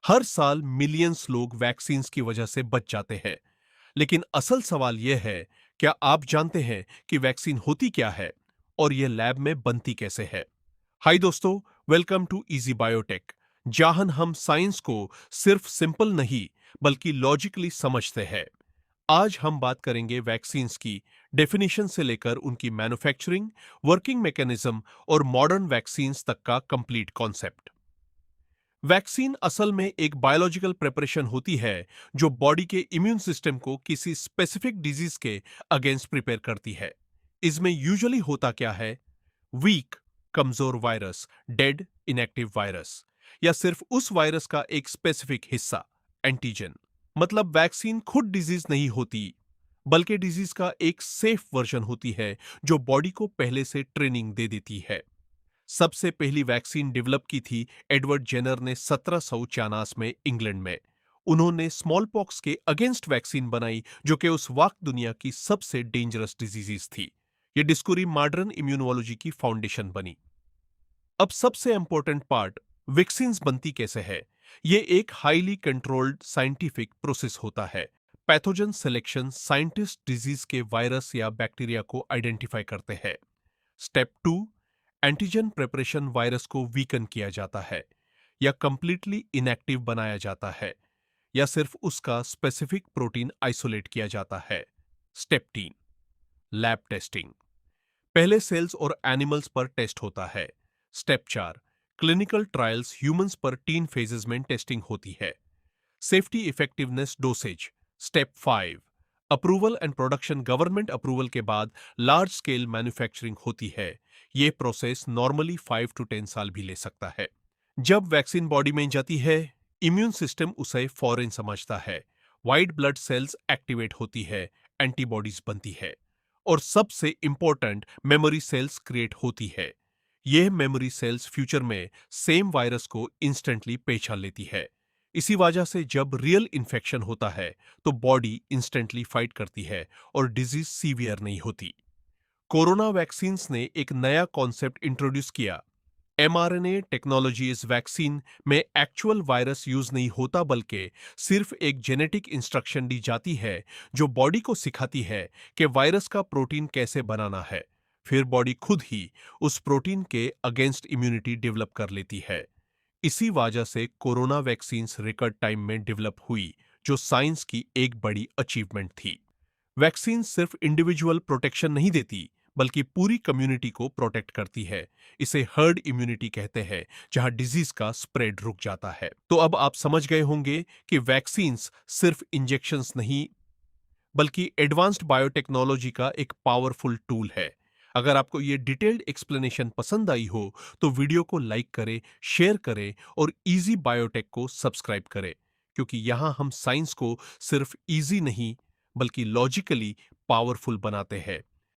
हर साल मिलियंस लोग वैक्सीन की वजह से बच जाते हैं। लेकिन असल सवाल यह है, क्या आप जानते हैं कि वैक्सीन होती क्या है और यह लैब में बनती कैसे है? हाय दोस्तों, वेलकम टू इजी बायोटेक, जहां हम साइंस को सिर्फ सिंपल नहीं बल्कि लॉजिकली समझते हैं। आज हम बात करेंगे वैक्सीन्स की डेफिनेशन से लेकर उनकी मैन्युफैक्चरिंग, वर्किंग मैकेनिज्म और मॉडर्न वैक्सीन्स तक का कंप्लीट कॉन्सेप्ट। वैक्सीन असल में एक बायोलॉजिकल प्रिपरेशन होती है जो बॉडी के इम्यून सिस्टम को किसी स्पेसिफिक डिजीज के अगेंस्ट प्रिपेयर करती है। इसमें यूजुअली होता क्या है? वीक, कमजोर वायरस, डेड, इनएक्टिव वायरस, या सिर्फ उस वायरस का एक स्पेसिफिक हिस्सा, एंटीजन। मतलब वैक्सीन खुद डिजीज नहीं होती, बल्कि डिजीज का एक सेफ वर्जन होती है जो बॉडी को पहले से ट्रेनिंग दे देती है। सबसे पहली वैक्सीन डेवलप की थी एडवर्ड जेनर ने 1754 में इंग्लैंड में। उन्होंने स्मॉल पॉक्स के अगेंस्ट वैक्सीन बनाई जो कि उस वक्त दुनिया की सबसे डेंजरस डिजीज थी। ये डिस्कवरी मॉडर्न इम्यूनोलॉजी की फाउंडेशन बनी। अब सबसे इंपॉर्टेंट पार्ट, वैक्सीन्स बनती कैसे है? ये एक हाईली कंट्रोल्ड साइंटिफिक प्रोसेस होता है। पैथोजन सिलेक्शन, साइंटिस्ट डिजीज के वायरस या बैक्टीरिया को आइडेंटिफाई करते हैं। स्टेप 2, एंटीजन प्रिपरेशन, वायरस को वीकन किया जाता है या कंप्लीटली इनएक्टिव बनाया जाता है या सिर्फ उसका स्पेसिफिक प्रोटीन आइसोलेट किया जाता है। स्टेप 3, लैब टेस्टिंग, पहले सेल्स और एनिमल्स पर टेस्ट होता है। स्टेप 4, क्लिनिकल ट्रायल्स, ह्यूमंस पर 3 फेजेस में टेस्टिंग होती है। Safety, effectiveness, dosage. Step 5, approval and production, government approval के बाद लार्ज स्केल मैन्युफैक्चरिंग होती है। यह प्रोसेस नॉर्मली 5 to 10 साल भी ले सकता है। जब वैक्सीन बॉडी में जाती है, इम्यून सिस्टम उसे फौरन समझता है। व्हाइट ब्लड सेल्स एक्टिवेट होती है, एंटीबॉडीज बनती है और सबसे इंपॉर्टेंट, मेमोरी सेल्स क्रिएट होती है। यह मेमोरी सेल्स फ्यूचर में सेम वायरस को इंस्टेंटली पहचान लेती है। इसी वजह से जब रियल इन्फेक्शन होता है तो बॉडी इंस्टेंटली फाइट करती है और डिजीज सीवियर नहीं होती। कोरोना वैक्सीन्स ने एक नया कॉन्सेप्ट इंट्रोड्यूस किया। MRNA technology. इस वैक्सीन में एक्चुअल वायरस यूज नहीं होता बल्कि सिर्फ एक जेनेटिक इंस्ट्रक्शन दी जाती है जो बॉडी को सिखाती है कि वायरस का प्रोटीन कैसे बनाना है। फिर बॉडी खुद ही उस प्रोटीन के अगेंस्ट इम्यूनिटी डेवलप कर लेती है। इसी वजह से कोरोना वैक्सीन्स रिकॉर्ड टाइम में डेवलप हुई, जो साइंस की एक बड़ी अचीवमेंट थी। वैक्सीन सिर्फ इंडिविजुअल प्रोटेक्शन नहीं देती बल्कि पूरी कम्युनिटी को प्रोटेक्ट करती है। इसे हर्ड इम्यूनिटी कहते हैं, जहां डिजीज का स्प्रेड रुक जाता है। तो अब आप समझ गए होंगे कि वैक्सीन्स सिर्फ इंजेक्शंस नहीं बल्कि एडवांस्ड बायोटेक्नोलॉजी का एक पावरफुल टूल है। अगर आपको ये डिटेल्ड एक्सप्लेनेशन पसंद आई हो तो वीडियो को लाइक करें, शेयर करें और इजी बायोटेक को सब्सक्राइब करें, क्योंकि यहाँ हम साइंस को सिर्फ इजी नहीं बल्कि लॉजिकली पावरफुल बनाते हैं।